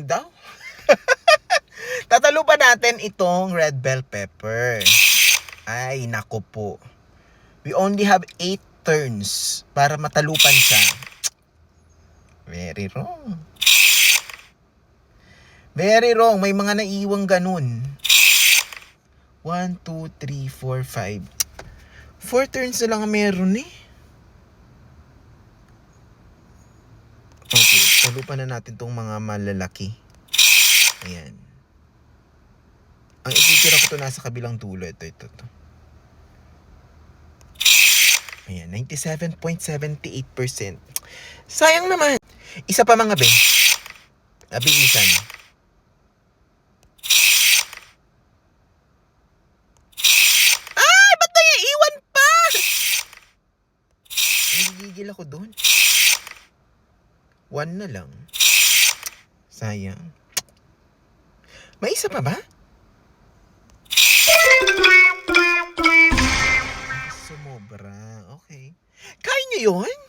naman daw. Tatalo pa natin itong red bell pepper. Ay, nako po. We only have 8 turns para matalupan siya. Very wrong. Very wrong. May mga naiiwang ganun. 1, 2, 3, 4, 5. 4 turns na lang meron eh. Okay, talupan na natin tong mga malalaki. Ayan. Ang ititira ko to nasa kabilang dulo. Ito. Ayan, 97.78%. Sayang naman. Isa pa mga ben. Abilisan. Ay, ba't naiiwan pa? Nagigigil ako doon. 1 na lang. Sayang. May isa pa ba? Sumobra. Okay. Kaya nyo yun?